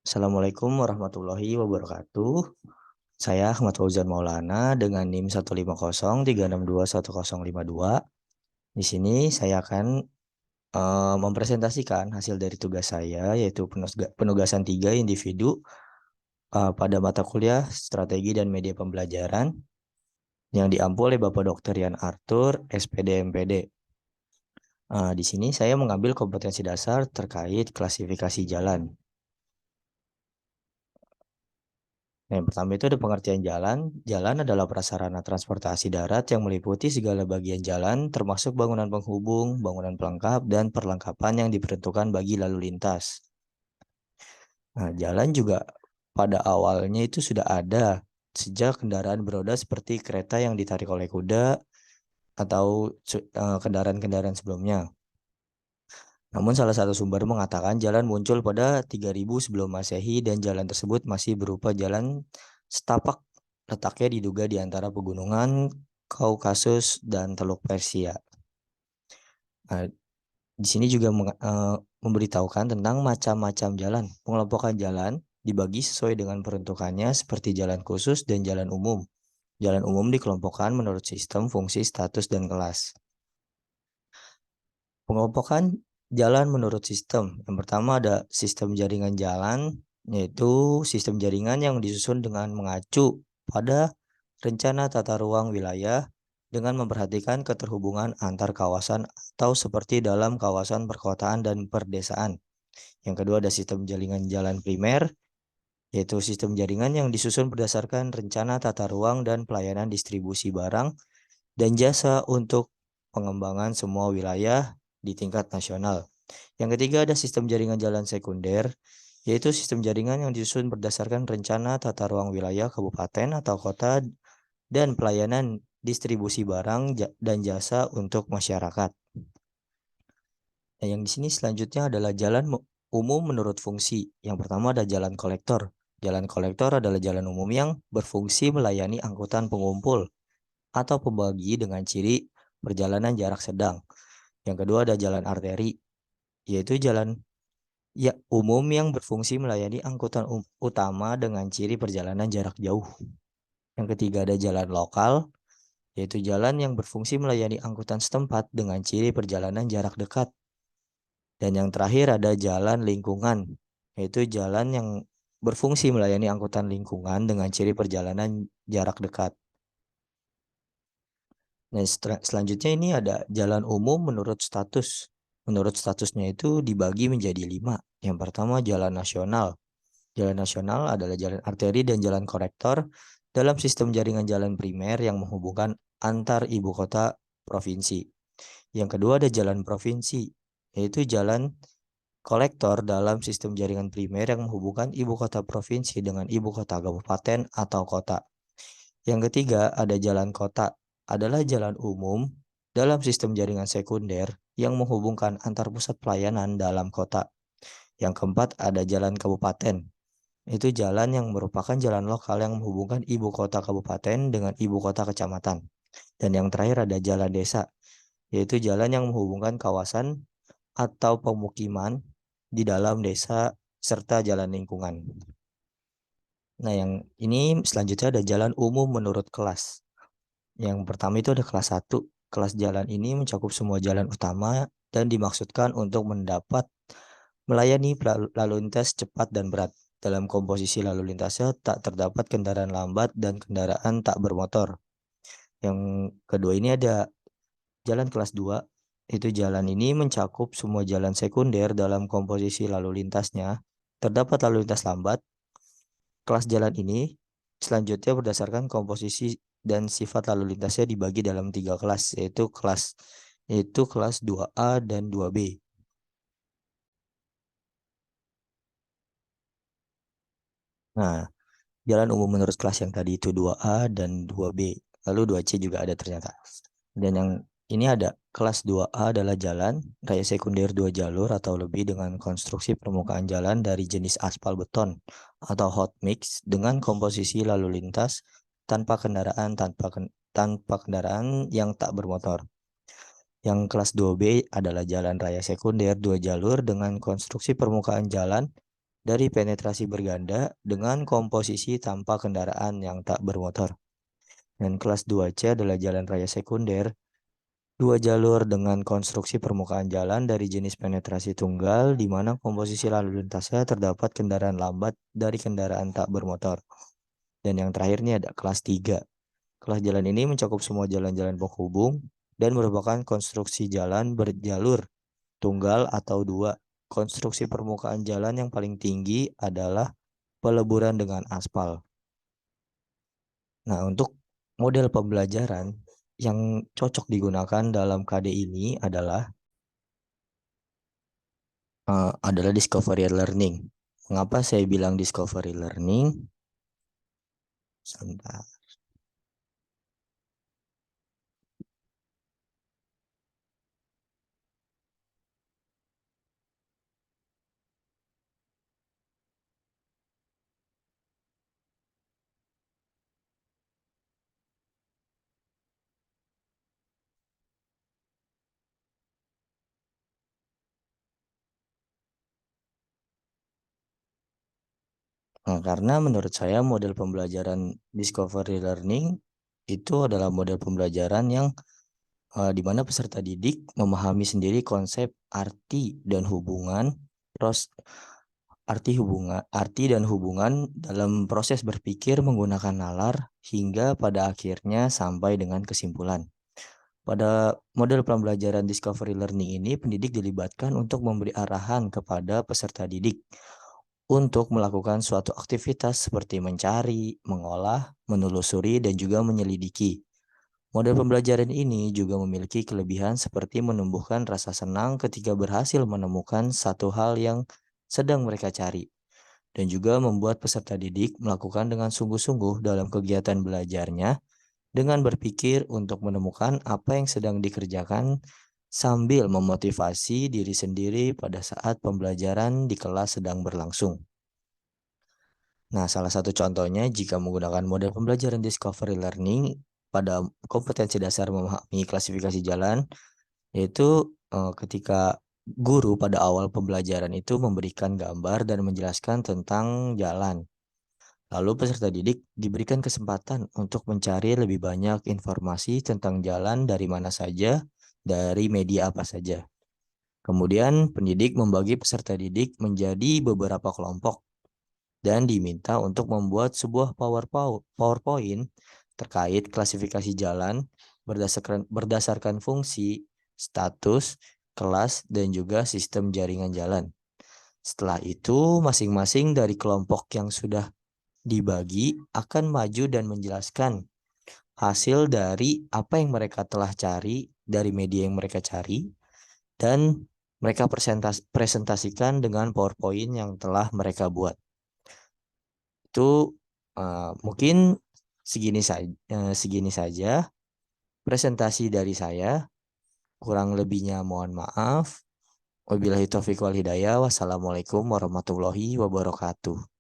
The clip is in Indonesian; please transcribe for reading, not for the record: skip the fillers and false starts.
Assalamualaikum warahmatullahi wabarakatuh. Saya Ahmad Fauzan Maulana dengan NIM 15036210052. Di sini saya akan mempresentasikan hasil dari tugas saya, yaitu penugasan 3 individu pada mata kuliah Strategi dan Media Pembelajaran yang diampu oleh Bapak Dr. Yan Arthur, SPD MPD. Di sini saya mengambil kompetensi dasar terkait klasifikasi jalan. Nah, yang pertama itu ada pengertian jalan. Jalan adalah prasarana transportasi darat yang meliputi segala bagian jalan, termasuk bangunan penghubung, bangunan pelengkap, dan perlengkapan yang diperuntukkan bagi lalu lintas. Nah, jalan juga pada awalnya itu sudah ada sejak kendaraan beroda seperti kereta yang ditarik oleh kuda atau kendaraan-kendaraan sebelumnya. Namun salah satu sumber mengatakan jalan muncul pada 3000 sebelum Masehi dan jalan tersebut masih berupa jalan setapak. Letaknya diduga di antara pegunungan Kaukasus dan Teluk Persia. Nah, di sini juga memberitahukan tentang macam-macam jalan. Pengelompokan jalan dibagi sesuai dengan peruntukannya seperti jalan khusus dan jalan umum. Jalan umum dikelompokkan menurut sistem, fungsi, status, dan kelas. Pengelompokan jalan menurut sistem. Yang pertama ada sistem jaringan jalan, yaitu sistem jaringan yang disusun dengan mengacu pada rencana tata ruang wilayah dengan memperhatikan keterhubungan antar kawasan atau seperti dalam kawasan perkotaan dan perdesaan. Yang kedua ada sistem jaringan jalan primer, yaitu sistem jaringan yang disusun berdasarkan rencana tata ruang dan pelayanan distribusi barang dan jasa untuk pengembangan semua wilayah di tingkat nasional. Yang ketiga ada sistem jaringan jalan sekunder, yaitu sistem jaringan yang disusun berdasarkan rencana tata ruang wilayah kabupaten atau kota dan pelayanan distribusi barang dan jasa untuk masyarakat. Nah, yang di sini selanjutnya adalah jalan umum menurut fungsi. Yang pertama ada jalan kolektor. Jalan kolektor adalah jalan umum yang berfungsi melayani angkutan pengumpul atau pembagi dengan ciri perjalanan jarak sedang. Yang kedua ada jalan arteri, yaitu jalan umum yang berfungsi melayani angkutan utama dengan ciri perjalanan jarak jauh. Yang ketiga ada jalan lokal, yaitu jalan yang berfungsi melayani angkutan setempat dengan ciri perjalanan jarak dekat. Dan yang terakhir ada jalan lingkungan, yaitu jalan yang berfungsi melayani angkutan lingkungan dengan ciri perjalanan jarak dekat. Nah, selanjutnya ini ada jalan umum menurut status. Menurut statusnya itu dibagi menjadi 5. Yang pertama jalan nasional. Jalan nasional adalah jalan arteri dan jalan kolektor dalam sistem jaringan jalan primer yang menghubungkan antar ibu kota provinsi. Yang kedua ada jalan provinsi, yaitu jalan kolektor dalam sistem jaringan primer yang menghubungkan ibu kota provinsi dengan ibu kota kabupaten atau kota. Yang ketiga ada jalan kota, adalah jalan umum dalam sistem jaringan sekunder yang menghubungkan antar pusat pelayanan dalam kota. Yang keempat ada jalan kabupaten. Itu jalan yang merupakan jalan lokal yang menghubungkan ibu kota kabupaten dengan ibu kota kecamatan. Dan yang terakhir ada jalan desa, yaitu jalan yang menghubungkan kawasan atau pemukiman di dalam desa serta jalan lingkungan. Nah, yang ini selanjutnya ada jalan umum menurut kelas. Yang pertama itu ada kelas 1. Kelas jalan ini mencakup semua jalan utama dan dimaksudkan untuk melayani lalu lintas cepat dan berat. Dalam komposisi lalu lintasnya tak terdapat kendaraan lambat dan kendaraan tak bermotor. Yang kedua ini ada jalan kelas 2. Itu jalan ini mencakup semua jalan sekunder dalam komposisi lalu lintasnya. Terdapat lalu lintas lambat. Kelas jalan ini selanjutnya berdasarkan komposisi dan sifat lalu lintasnya dibagi dalam 3 kelas, yaitu kelas 2A dan 2B. Nah, jalan umum menurut kelas yang tadi itu 2A dan 2B. Lalu 2C juga ada ternyata. Dan yang ini ada kelas 2A adalah jalan raya sekunder 2 jalur atau lebih dengan konstruksi permukaan jalan dari jenis aspal beton atau hot mix dengan komposisi lalu lintas tanpa kendaraan yang tak bermotor. Yang kelas 2B adalah jalan raya sekunder 2 jalur dengan konstruksi permukaan jalan dari penetrasi berganda dengan komposisi tanpa kendaraan yang tak bermotor. Dan kelas 2C adalah jalan raya sekunder, dua jalur dengan konstruksi permukaan jalan dari jenis penetrasi tunggal, di mana komposisi lalu lintasnya terdapat kendaraan lambat dari kendaraan tak bermotor. Dan yang terakhir ini ada kelas 3. Kelas jalan ini mencakup semua jalan-jalan penghubung dan merupakan konstruksi jalan berjalur tunggal atau dua. Konstruksi permukaan jalan yang paling tinggi adalah peleburan dengan aspal. Nah, untuk model pembelajaran yang cocok digunakan dalam KD ini adalah discovery learning. Mengapa saya bilang discovery learning? Sebentar. Nah, karena menurut saya model pembelajaran discovery learning itu adalah model pembelajaran yang di mana peserta didik memahami sendiri konsep arti dan hubungan pros arti dan hubungan dalam proses berpikir menggunakan nalar hingga pada akhirnya sampai dengan kesimpulan. Pada model pembelajaran discovery learning ini, pendidik dilibatkan untuk memberi arahan kepada peserta didik untuk melakukan suatu aktivitas seperti mencari, mengolah, menelusuri, dan juga menyelidiki. Model pembelajaran ini juga memiliki kelebihan seperti menumbuhkan rasa senang ketika berhasil menemukan satu hal yang sedang mereka cari, dan juga membuat peserta didik melakukan dengan sungguh-sungguh dalam kegiatan belajarnya dengan berpikir untuk menemukan apa yang sedang dikerjakan sambil memotivasi diri sendiri pada saat pembelajaran di kelas sedang berlangsung. Nah, salah satu contohnya jika menggunakan model pembelajaran discovery learning pada kompetensi dasar memahami klasifikasi jalan, yaitu ketika guru pada awal pembelajaran itu memberikan gambar dan menjelaskan tentang jalan. Lalu peserta didik diberikan kesempatan untuk mencari lebih banyak informasi tentang jalan dari mana saja, dari media apa saja. Kemudian pendidik membagi peserta didik menjadi beberapa kelompok dan diminta untuk membuat sebuah PowerPoint terkait klasifikasi jalan berdasarkan fungsi, status, kelas, dan juga sistem jaringan jalan. Setelah itu, masing-masing dari kelompok yang sudah dibagi akan maju dan menjelaskan hasil dari apa yang mereka telah cari dari media yang mereka cari, dan mereka presentasikan dengan PowerPoint yang telah mereka buat. Itu mungkin segini saja presentasi dari saya. Kurang lebihnya mohon maaf. Wabillahi taufiq wal hidayah. Wassalamualaikum warahmatullahi wabarakatuh.